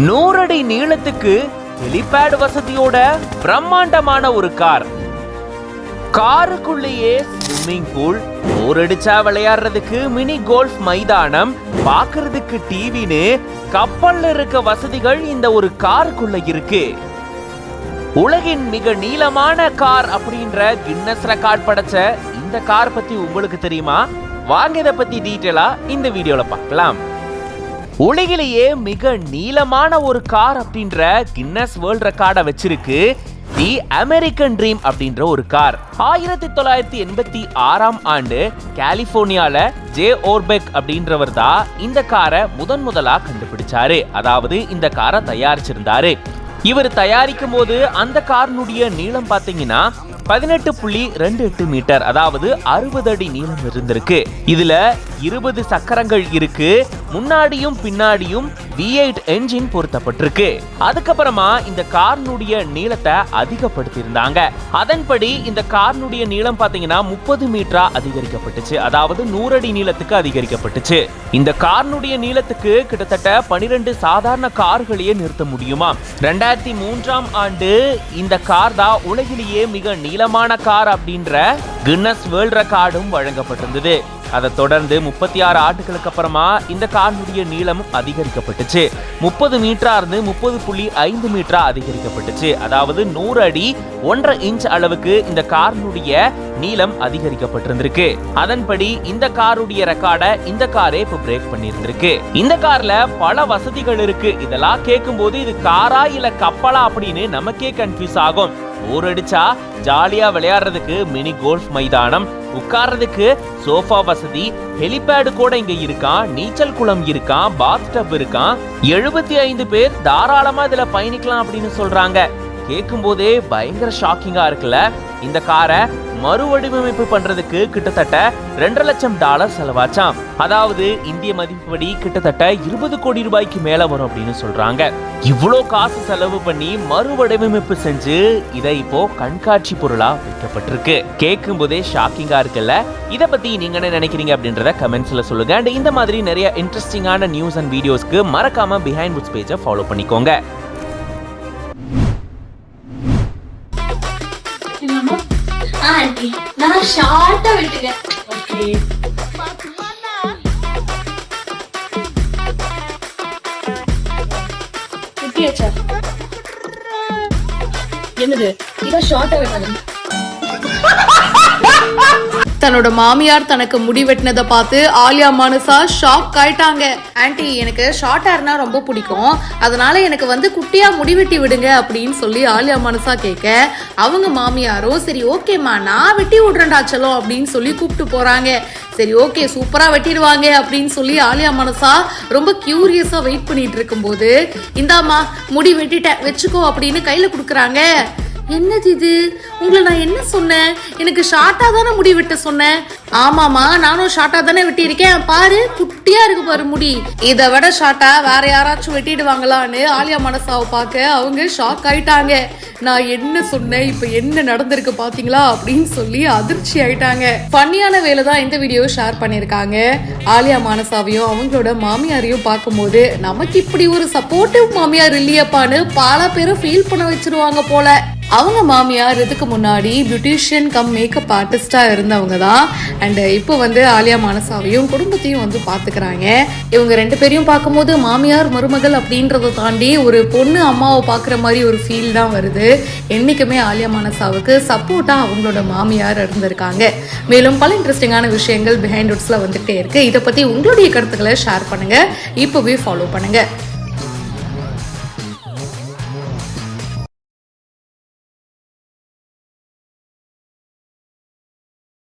100 அடி நீளத்துக்கு ஹெலிபேட் வசதியோட பிரம்மாண்டமான ஒரு கார். காருக்குள்ளேயே ஸ்விம்மிங் பூல், போரடிச்சா விளையாடுறதுக்கு மினி கோல்ஃப் மைதானம், பாக்குறதுக்கு டிவின்னு கப்பல்ல இருக்க வசதிகள் இந்த ஒரு காருக்குள்ள இருக்கு. உலகின் மிக நீளமான கார் அப்படின்ற கின்னஸ் ரெக்கார்ட் படைச்ச இந்த கார் பத்தி உங்களுக்கு தெரியுமா? வாங்க இதை பத்தி டீட்டெயிலா இந்த வீடியோல பார்க்கலாம். உலகிலேயே மிக நீளமான ஒரு கார் அப்படின்ற கின்னஸ் வேர்ல்ட் ரெக்கார்டை வச்சிருக்கு தி அமெரிக்கன் ட்ரீம் அப்படின்ற ஒரு கார். 1986ஆம் ஆண்டு கலிபோர்னியால ஜே ஓர்பெக் அப்படின்றவர் தான் இந்த காரை முதலா கண்டுபிடிச்சாரு. அதாவது இந்த காரை தயாரிச்சிருந்தாரு. இவர் தயாரிக்கும் போது அந்த காரினுடைய நீளம் பாத்தீங்கன்னா 18.28 மீட்டர், அதாவது 60 அடி நீளம் இருந்திருக்கு. இதுல 20 சக்கரங்கள் இருக்கு. முன்னாடியும் பின்னாடியும் V8 என்ஜின் பொருத்தப்பட்டிருக்கு. அதுக்கப்புறமா இந்த காரினுடைய நீளத்தை அதிகப்படுத்தியிருந்தாங்க. அதன்படி இந்த காரினுடைய நீளம் பாத்தீங்கன்னா 30 மீட்டரா அதிகரிக்கப்பட்டுச்சு. அதாவது 100 அடி நீளத்துக்கு அதிகரிக்கப்பட்டுச்சு. இந்த காரினுடைய நீளத்துக்கு கிட்டத்தட்ட 12 சாதாரண கார்களையே நிறுத்த முடியுமா? 2003ஆம் ஆண்டு இந்த கார் தான் உலகிலேயே மிக நீளமான கார் அப்படின்ற கின்னஸ் வேர்ல்ட் ரெக்கார்டும் வழங்கப்பட்டிருந்தது. அதை தொடர்ந்து 36 ஆண்டுகளுக்கு அப்புறமா இந்த காரினுடைய நீளமும் அதிகரிக்கப்பட்டுச்சு. 30 மீட்டரா இருந்து 30.5 மீட்டரா அதிகரிக்கப்பட்டுச்சு. அதாவது 100 அடி 1.5 இன்ச் அளவுக்கு இந்த காரினுடைய நீளம் அதிகரிக்கப்பட்டிருந்திருக்கு. அதன்படி இந்த காருடைய ரெக்கார்டை இந்த காரே இப்ப பிரேக் பண்ணியிருந்திருக்கு. இந்த கார்ல பல வசதிகள் இருக்கு. இதெல்லாம் கேட்கும் போது இது காரா இல்ல கப்பலா அப்படின்னு நமக்கே கன்ஃபியூஸ் ஆகும். போர் அடிச்சா ஜாலியா விளையாடுறதுக்கு மினி கோல்ஃப் மைதானம், உட்கார்றதுக்கு சோஃபா வசதி, ஹெலிபேடு கூட இங்க இருக்கான், நீச்சல் குளம் இருக்கான், பாத் டப் இருக்கான், 75 பேர் தாராளமா இதுல பயணிக்கலாம் அப்படின்னு சொல்றாங்க. கேட்கும் போதே பயங்கர ஷாக்கிங்கா இருக்குல்ல. இந்த காரை மறுவடிவமைப்பு பண்றதுக்கு கிட்டத்தட்ட $2 லட்சம் செலவாச்சாம். அதாவது இந்திய மதிப்புப்படி கிட்டத்தட்ட 20 கோடி ரூபாய்க்கு மேல வரும் அப்படின்னு சொல்றாங்க. இவ்வளோ காசு செலவு பண்ணி மறுவடிவமைப்பு செஞ்சு இதை இப்போ கண்காட்சி பொருளா வைக்கப்பட்டிருக்கு. கேட்கும் போதே ஷாக்கிங்கா இருக்குல்ல. இதை பத்தி நீங்க என்ன நினைக்கிறீங்க அப்படின்றத கமெண்ட்ஸ்ல சொல்லுங்க. அண்ட் இந்த மாதிரி நிறைய இன்ட்ரெஸ்டிங்கான நியூஸ் அண்ட் வீடியோஸ்க்கு மறக்காம பிஹைண்ட் வுட்ஸ் பேஜை ஃபாலோ பண்ணிக்கோங்க. ஆண்டி நான் ஷார்ட்டா விட்டுட்டேன். ஓகே விட்டியாச்சா? என்னது இத ஷார்ட்டா விட்டது? தன்னோட மாமியார் தனக்கு முடி வெட்டினதை பார்த்து ஆலியா மானசா ஷாக் ஆயிட்டாங்க. ஆன்ட்டி எனக்கு ஷார்ட் ஹேர்னா ரொம்ப பிடிக்கும், அதனால எனக்கு குட்டியா முடி வெட்டி விடுங்க அப்படின்னு சொல்லி ஆலியா மானசா கேட்க அவங்க மாமியாரும் சரி ஓகேம்மா நான் வெட்டி விடுறேன்டா செல்லம் அப்படின்னு சொல்லி கூப்பிட்டு போறாங்க. சரி ஓகே சூப்பரா வெட்டிடுவாங்க அப்படின்னு சொல்லி ஆலியா மானசா ரொம்ப கியூரியஸா வெயிட் பண்ணிட்டு இருக்கும் போது இந்தாமா முடி வெட்டிட்டேன் வச்சுக்கோ அப்படின்னு கையில கொடுக்குறாங்க. என்னது இது? உங்களை நான் என்ன சொன்னேன்? எனக்கு ஷார்ட்டா தானே முடி வெட்ட சொன்னேன். ஆமாமா நானும் ஷார்ட்டா தானே வெட்டியிருக்கேன், பாரு குட்டியா இருக்கு பாரு முடி. இதை விட ஷார்ட்டா வேற யாராச்சும் வெட்டிடுவாங்களான்னு ஆலியா மானசாவை பார்க்க அவங்க ஷாக் ஆயிட்டாங்க. நான் என்ன சொன்னேன், இப்ப என்ன நடந்திருக்கு பாத்தீங்களா அப்படின்னு சொல்லி அதிர்ச்சி ஆயிட்டாங்க. ஃபன்னியான வேலை தான் இந்த வீடியோ ஷேர் பண்ணிருக்காங்க. ஆலியா மானசாவையும் அவங்களோட மாமியாரையும் பார்க்கும்போது நமக்கு இப்படி ஒரு சப்போர்ட்டிவ் மாமியார் இல்லையப்பான்னு பல பேரும் ஃபீல் பண்ண வச்சிருவாங்க போல. அவங்க மாமியார் இதுக்கு முன்னாடி பியூட்டிஷியன் கம் மேக்கப் ஆர்டிஸ்டா இருந்தவங்க தான். அண்ட் இப்போ ஆலியா மானசாவையும் குடும்பத்தையும் பார்த்துக்கிறாங்க. இவங்க 2 பேரையும் பார்க்கும்போது மாமியார் மருமகள் அப்படின்றத தாண்டி ஒரு பொண்ணு அம்மாவை பார்க்குற மாதிரி ஒரு ஃபீல் தான் வருது. என்னைக்குமே ஆலியா மானசாவுக்கு சப்போர்ட்டா அவங்களோட மாமியார் இருந்திருக்காங்க. மேலும் பல இன்ட்ரெஸ்டிங்கான விஷயங்கள் பிஹைண்ட் வுட்ஸ்ல வந்துட்டே இருக்கு. இதை பத்தி உங்களுடைய கருத்துக்களை ஷேர் பண்ணுங்க. இப்போவே ஃபாலோ பண்ணுங்க.